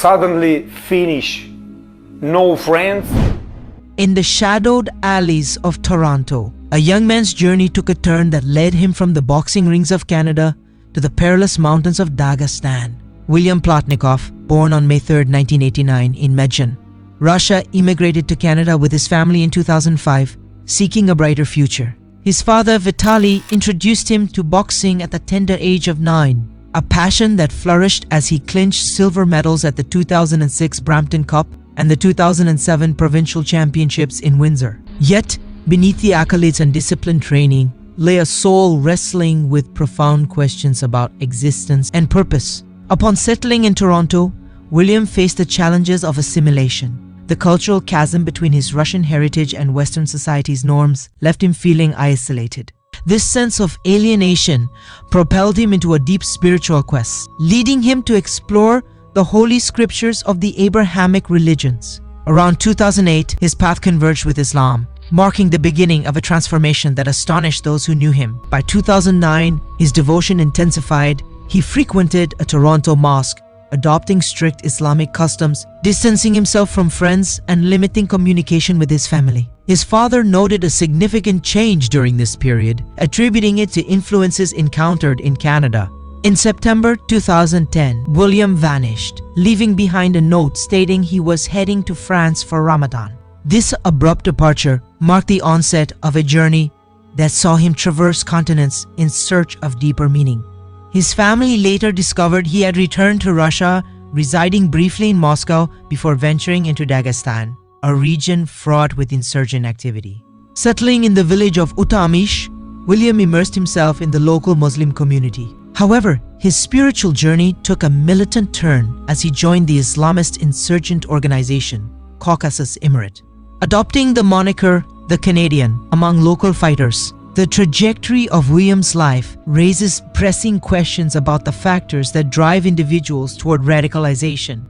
suddenly finish. No friends. In the shadowed alleys of Toronto, a young man's journey took a turn that led him from the boxing rings of Canada to the perilous mountains of Dagestan. William Plotnikov, born on May 3, 1989 in Medjugorje, Russia, immigrated to Canada with his family in 2005, seeking a brighter future. His father, Vitaly, introduced him to boxing at the tender age of 9, a passion that flourished as he clinched silver medals at the 2006 Brampton Cup and the 2007 Provincial Championships in Windsor. Yet, beneath the accolades and disciplined training, lay a soul wrestling with profound questions about existence and purpose. Upon settling in Toronto, William faced the challenges of assimilation. The cultural chasm between his Russian heritage and Western society's norms left him feeling isolated. This sense of alienation propelled him into a deep spiritual quest, leading him to explore the holy scriptures of the Abrahamic religions. Around 2008, his path converged with Islam, marking the beginning of a transformation that astonished those who knew him. By 2009, his devotion intensified. He frequented a Toronto mosque, adopting strict Islamic customs, distancing himself from friends, and limiting communication with his family. His father noted a significant change during this period, attributing it to influences encountered in Canada. In September 2010, William vanished, leaving behind a note stating he was heading to France for Ramadan. This abrupt departure marked the onset of a journey that saw him traverse continents in search of deeper meaning. His family later discovered he had returned to Russia, residing briefly in Moscow before venturing into Dagestan, a region fraught with insurgent activity. Settling in the village of Utamish, William immersed himself in the local Muslim community. However, his spiritual journey took a militant turn as he joined the Islamist insurgent organization, Caucasus Emirate. Adopting the moniker the Canadian among local fighters, the trajectory of William's life raises pressing questions about the factors that drive individuals toward radicalization.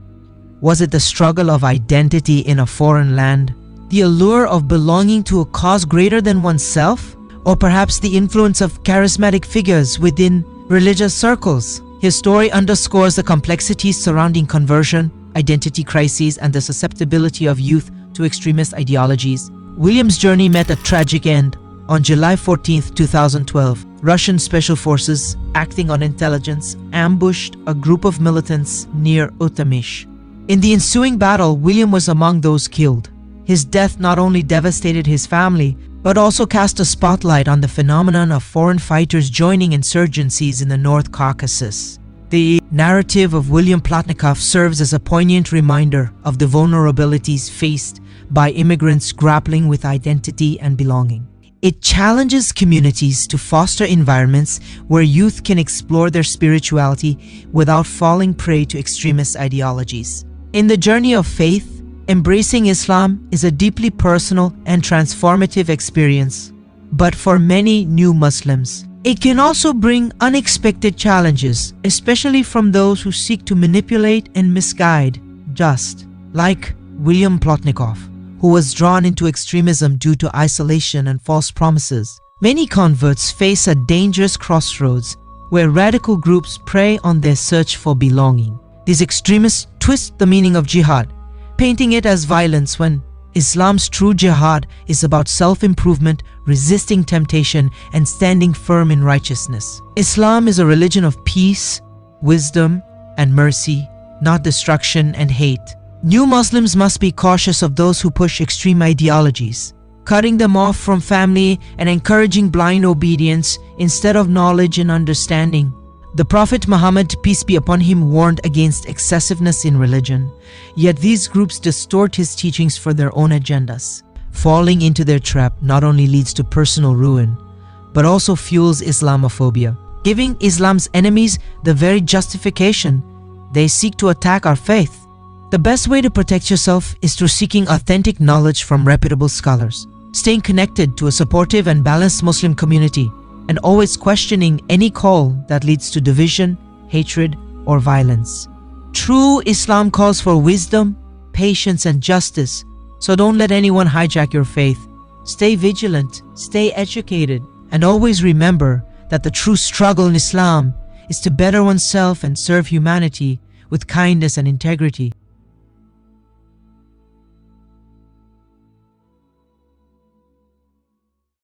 Was it the struggle of identity in a foreign land, the allure of belonging to a cause greater than oneself, or perhaps the influence of charismatic figures within religious circles? His story underscores the complexities surrounding conversion, identity crises, and the susceptibility of youth to extremist ideologies. William's journey met a tragic end. On July 14, 2012, Russian special forces, acting on intelligence, ambushed a group of militants near Utamish. In the ensuing battle, William was among those killed. His death not only devastated his family, but also cast a spotlight on the phenomenon of foreign fighters joining insurgencies in the North Caucasus. The narrative of William Plotnikov serves as a poignant reminder of the vulnerabilities faced by immigrants grappling with identity and belonging. It challenges communities to foster environments where youth can explore their spirituality without falling prey to extremist ideologies. In the journey of faith, embracing Islam is a deeply personal and transformative experience. But for many new Muslims, it can also bring unexpected challenges, especially from those who seek to manipulate and misguide, just like William Plotnikov, who was drawn into extremism due to isolation and false promises. Many converts face a dangerous crossroads where radical groups prey on their search for belonging. These extremists twist the meaning of jihad, painting it as violence when Islam's true jihad is about self-improvement, resisting temptation, and standing firm in righteousness. Islam is a religion of peace, wisdom, and mercy, not destruction and hate. New Muslims must be cautious of those who push extreme ideologies, cutting them off from family and encouraging blind obedience instead of knowledge and understanding. The Prophet Muhammad, peace be upon him, warned against excessiveness in religion, yet these groups distort his teachings for their own agendas. Falling into their trap not only leads to personal ruin, but also fuels Islamophobia, giving Islam's enemies the very justification they seek to attack our faith. The best way to protect yourself is through seeking authentic knowledge from reputable scholars, staying connected to a supportive and balanced Muslim community, and always questioning any call that leads to division, hatred, or violence. True Islam calls for wisdom, patience, and justice, so don't let anyone hijack your faith. Stay vigilant, stay educated, and always remember that the true struggle in Islam is to better oneself and serve humanity with kindness and integrity.